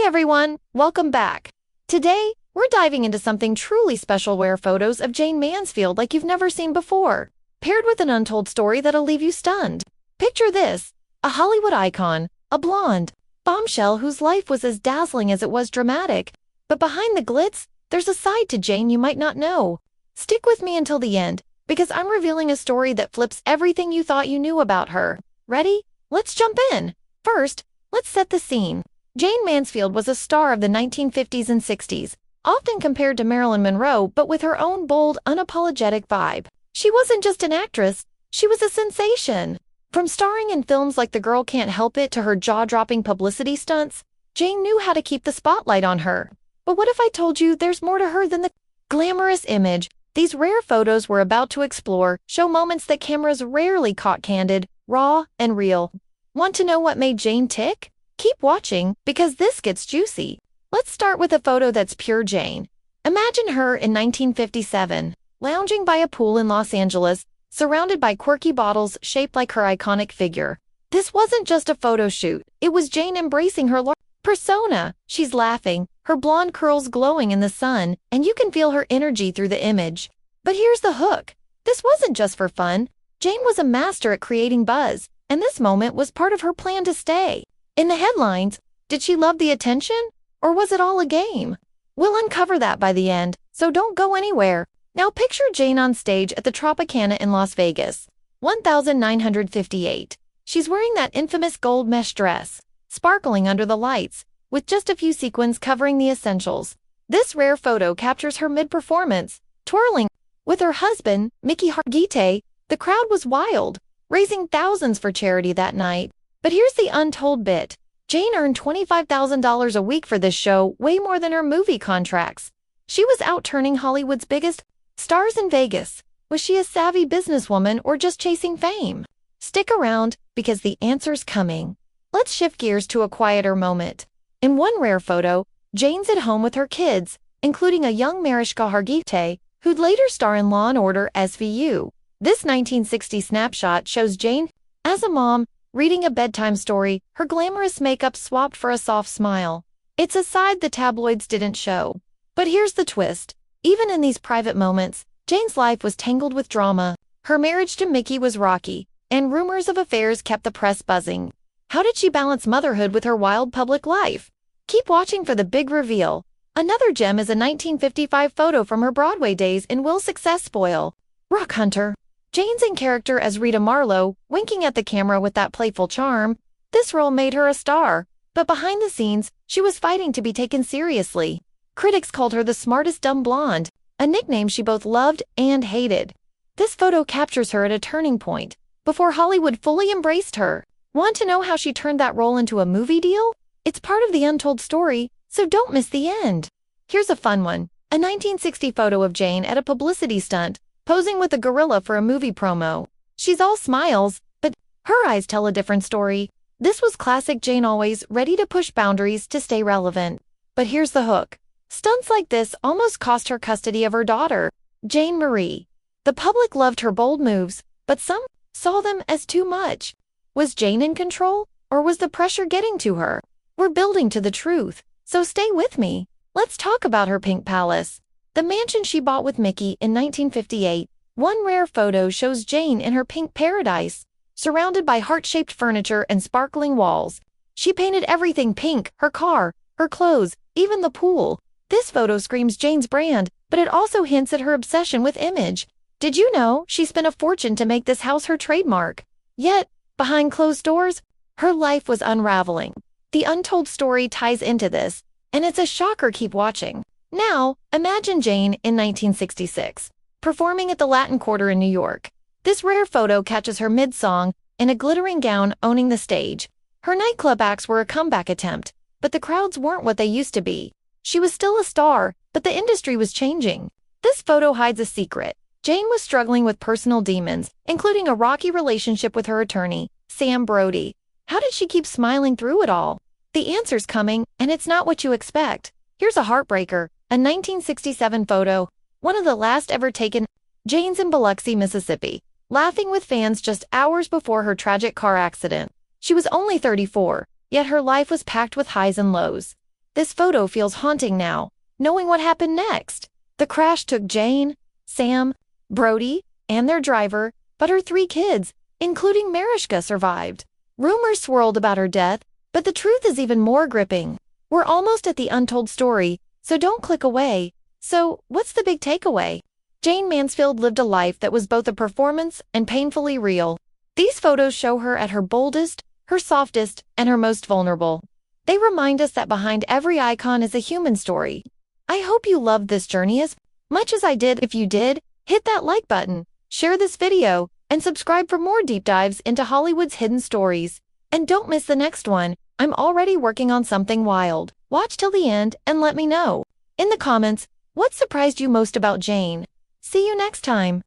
everyone, welcome back. Today, we're diving into something truly special, rare photos of Jayne Mansfield like you've never seen before, paired with an untold story that'll leave you stunned. Picture this, a Hollywood icon, a blonde, bombshell whose life was as dazzling as it was dramatic. But behind the glitz, there's a side to Jayne you might not know. Stick with me until the end, because I'm revealing a story that flips everything you thought you knew about her. Ready? Let's jump in. First, let's set the scene. Jayne Mansfield was a star of the 1950s and 60s, often compared to Marilyn Monroe, but with her own bold, unapologetic vibe. She wasn't just an actress, she was a sensation. From starring in films like The Girl Can't Help It to her jaw-dropping publicity stunts, Jayne knew how to keep the spotlight on her. But what if I told you there's more to her than the glamorous image? These rare photos we're about to explore show moments that cameras rarely caught: candid, raw, and real. Want to know what made Jayne tick? Keep watching, because this gets juicy. Let's start with a photo that's pure Jayne. Imagine her in 1957, lounging by a pool in Los Angeles, surrounded by quirky bottles shaped like her iconic figure. This wasn't just a photo shoot, it was Jayne embracing her persona. She's laughing, her blonde curls glowing in the sun, and you can feel her energy through the image. But here's the hook. This wasn't just for fun. Jayne was a master at creating buzz, and this moment was part of her plan to stay. In the headlines, did she love the attention, or was it all a game? We'll uncover that by the end, so don't go anywhere. Now picture Jayne on stage at the Tropicana in Las Vegas, 1958. She's wearing that infamous gold mesh dress, sparkling under the lights, with just a few sequins covering the essentials. This rare photo captures her mid-performance, twirling with her husband, Mickey Hargitay. The crowd was wild, raising thousands for charity that night. But here's the untold bit. Jayne earned $25,000 a week for this show, way more than her movie contracts. She was out turning Hollywood's biggest stars in Vegas. Was she a savvy businesswoman or just chasing fame? Stick around, because the answer's coming. Let's shift gears to a quieter moment. In one rare photo, Jayne's at home with her kids, including a young Mariska Hargitay, who'd later star in Law & Order SVU. This 1960 snapshot shows Jayne as a mom, reading a bedtime story, her glamorous makeup swapped for a soft smile. It's a side the tabloids didn't show. But here's the twist. Even in these private moments, Jayne's life was tangled with drama. Her marriage to Mickey was rocky, and rumors of affairs kept the press buzzing. How did she balance motherhood with her wild public life? Keep watching for the big reveal. Another gem is a 1955 photo from her Broadway days in Will Success Spoil? Rock Hunter. Jayne's in character as Rita Marlowe, winking at the camera with that playful charm. This role made her a star, but behind the scenes, she was fighting to be taken seriously. Critics called her the smartest dumb blonde, a nickname she both loved and hated. This photo captures her at a turning point, before Hollywood fully embraced her. Want to know how she turned that role into a movie deal? It's part of the untold story, so don't miss the end. Here's a fun one, a 1960 photo of Jayne at a publicity stunt, posing with a gorilla for a movie promo. She's all smiles, but her eyes tell a different story. This was classic Jayne, always ready to push boundaries to stay relevant. But here's the hook. Stunts like this almost cost her custody of her daughter, Jayne Marie. The public loved her bold moves, but some saw them as too much. Was Jayne in control, or was the pressure getting to her? We're building to the truth, so stay with me. Let's talk about her pink palace, the mansion she bought with Mickey in 1958. One rare photo shows Jayne in her pink paradise, surrounded by heart-shaped furniture and sparkling walls. She painted everything pink: her car, her clothes, even the pool. This photo screams Jayne's brand, but it also hints at her obsession with image. Did you know she spent a fortune to make this house her trademark? Yet, behind closed doors, her life was unraveling. The untold story ties into this, and it's a shocker. Keep watching. Now, imagine Jayne in 1966, performing at the Latin Quarter in New York. This rare photo catches her mid-song, in a glittering gown, owning the stage. Her nightclub acts were a comeback attempt, but the crowds weren't what they used to be. She was still a star, but the industry was changing. This photo hides a secret. Jayne was struggling with personal demons, including a rocky relationship with her attorney, Sam Brody. How did she keep smiling through it all? The answer's coming, and it's not what you expect. Here's a heartbreaker, a 1967 photo, one of the last ever taken. Jayne's in Biloxi, Mississippi, laughing with fans just hours before her tragic car accident. She was only 34, yet her life was packed with highs and lows. This photo feels haunting now, knowing what happened next. The crash took Jayne, Sam, Brody, and their driver, but her 3 kids, including Mariska, survived. Rumors swirled about her death, but the truth is even more gripping. We're almost at the untold story, so don't click away. So, what's the big takeaway? Jayne Mansfield lived a life that was both a performance and painfully real. These photos show her at her boldest, her softest, and her most vulnerable. They remind us that behind every icon is a human story. I hope you loved this journey as much as I did. If you did, hit that like button, share this video, and subscribe for more deep dives into Hollywood's hidden stories. And don't miss the next one. I'm already working on something wild. Watch till the end and let me know in the comments what surprised you most about Jayne. See you next time.